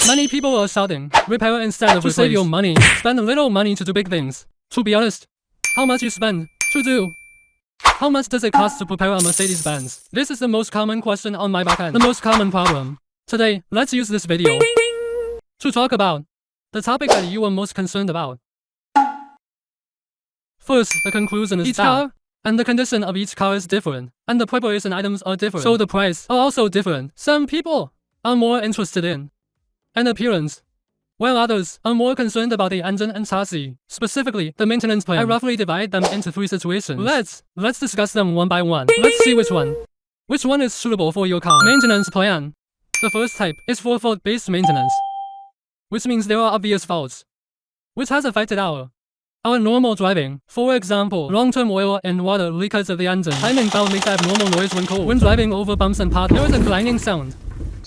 Many people are shouting, repair instead of replace. To save your money, spend a little money to do big things. To be honest, how much you spend to do? How much does it cost to prepare a Mercedes-Benz? This is the most common question on my backend. The most common problem. Today, let's use this video to talk about the topic that you are most concerned about. First, the conclusion is each car and the condition of each car is different, and the preparation items are different, so the price are also different. Some people are more interested in an appearance, while others are more concerned about the engine and chassis, specifically the maintenance plan. I roughly divide them into 3 situations. Let's discuss them one by one. Let's see which one is suitable for your car. Maintenance plan. The first type is for fault-based maintenance, which means there are obvious faults which has affected our normal driving. For example, long-term oil and water leakage of the engine. Timing belt makes abnormal noise when cold. When driving over bumps and potholes, there is a clanging sound.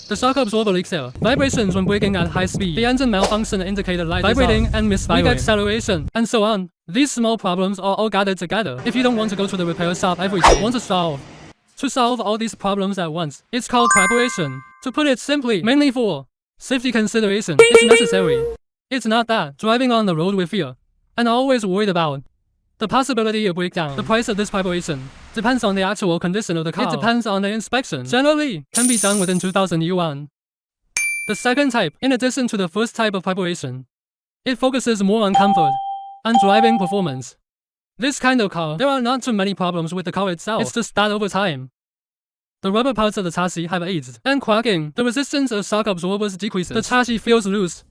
The shock absorber leaks air. Vibrations when braking at high speed. The engine malfunction indicator light vibrating and misfiring. Weak acceleration, and so on. These small problems are all gathered together. If you don't want to go to the repair shop every day, want to solve all these problems at once, it's called preparation. To put it simply, mainly for safety consideration, it's necessary. It's not that driving on the road with fear and always worried about the possibility of breakdown. The price of this preparation depends on the actual condition of the car. It depends on the inspection. Generally, can be done within 2,000 yuan. The second type, in addition to the first type of preparation, it focuses more on comfort and driving performance. This kind of car, there are not too many problems with the car itself. It's just that over time, the rubber parts of the chassis have aged and cracking. The resistance of shock absorbers decreases. The chassis feels loose.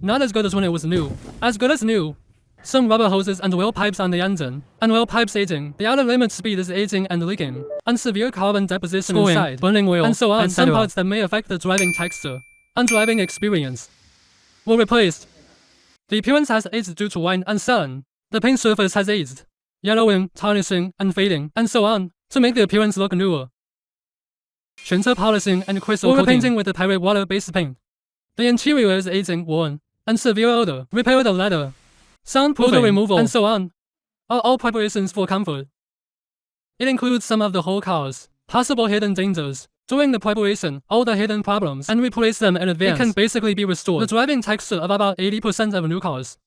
Not as good as when it was new. As good as new. Some rubber hoses and oil pipes on the engine, and oil pipes aging. The outer limit speed is aging and leaking, and severe carbon deposition inside, burning oil, and so on. And some parts that may affect the driving texture and driving experience were replaced. The appearance has aged due to wine and sun. The paint surface has aged, yellowing, tarnishing, and fading, and so on, to make the appearance look newer. 全车 polishing and crystal coating. Painting with the pirate water-based paint. The interior is aging, worn, and severe odor. Repair the leather, soundproofing removal, and so on, are all preparations for comfort. It includes some of the whole car's possible hidden dangers. During the preparation, all the hidden problems, and replace them in advance. It can basically be restored. The driving texture of about 80% of new cars.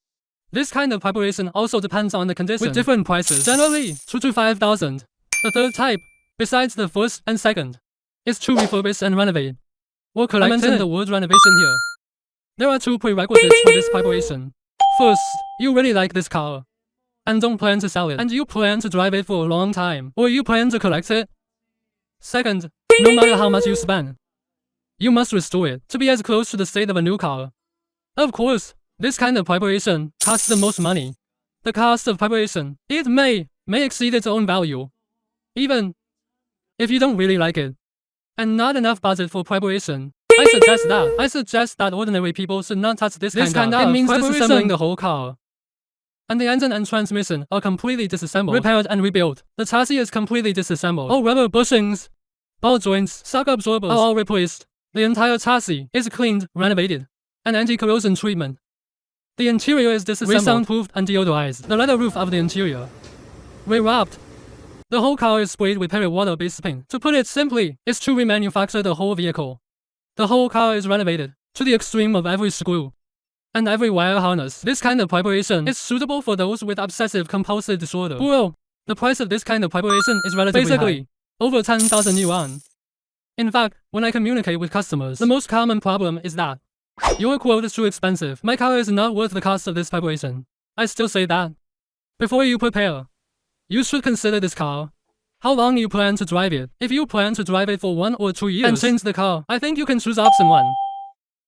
This kind of preparation also depends on the condition, with different prices, generally 2 to 5,000. The third type, besides the first and second, is to refurbish and renovate. Or collect. I mentioned the word renovation here. There are 2 prerequisites for this preparation. First, you really like this car and don't plan to sell it, and you plan to drive it for a long time, or you plan to collect it. Second, no matter how much you spend, you must restore it to be as close to the state of a new car. Of course, this kind of preparation costs the most money. The cost of preparation, it may exceed its own value, even if you don't really like it, and not enough budget for preparation. I suggest that ordinary people should not touch this kind of. It means disassembling the whole car, and the engine and transmission are completely disassembled, repaired and rebuilt. The chassis is completely disassembled. All rubber bushings, ball joints, shock absorbers are all replaced. The entire chassis is cleaned, renovated, and anti-corrosion treatment. The interior is disassembled, soundproofed and deodorized. The leather roof of the interior rewrapped. The whole car is sprayed with pirate water-based paint. To put it simply, it's to remanufacture the whole vehicle. The whole car is renovated to the extreme of every screw and every wire harness. This kind of preparation is suitable for those with obsessive-compulsive disorder. Well, the price of this kind of preparation is relatively high, over 10,000 yuan. In fact, when I communicate with customers, the most common problem is that your quote is too expensive. My car is not worth the cost of this preparation. I still say that before you prepare, you should consider this car. How long you plan to drive it. If you plan to drive it for 1 or 2 years and change the car, I think you can choose option 1.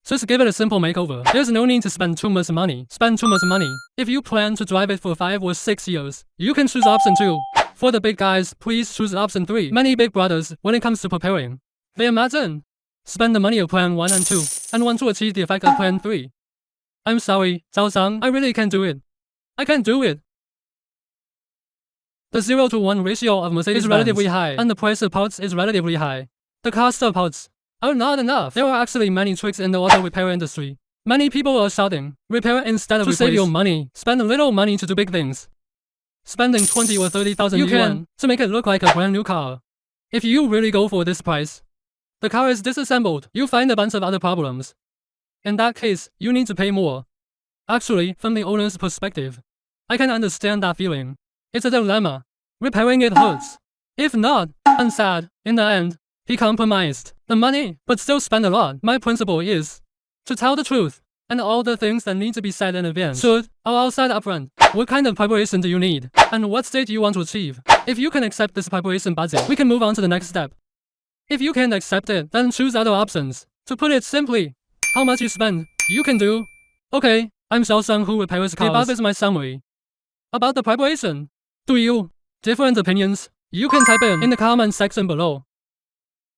Just give it a simple makeover. There's no need to spend too much money. If you plan to drive it for 5 or 6 years, you can choose option 2. For the big guys, please choose option 3. Many big brothers, when it comes to preparing, they imagine spend the money of plan 1 and 2, and want to achieve the effect of plan 3. I'm sorry, Zhang, I really can't do it. I can't do it. The 0-to-1 ratio of Mercedes is relatively high, and the price of parts is relatively high. The cost of parts are not enough. There are actually many tricks in the auto repair industry. Many people are shouting, repair instead of replace. To save your money, spend a little money to do big things. Spending 20 or 30,000 yuan to make it look like a brand new car. If you really go for this price, the car is disassembled. You find a bunch of other problems. In that case, you need to pay more. Actually, from the owner's perspective, I can understand that feeling. It's a dilemma. Repairing it hurts. If not, I'm sad. In the end, he compromised the money, but still spent a lot. My principle is to tell the truth, and all the things that need to be said in advance should or outside upfront. What kind of preparation do you need, and what state do you want to achieve? If you can accept this preparation budget, we can move on to the next step. If you can't accept it, then choose other options. To put it simply, how much you spend, you can do. Okay, I'm Xiaoshang who repairs cars. Above is my summary. About the preparation. Do you? Different opinions? You can type in the comment section below.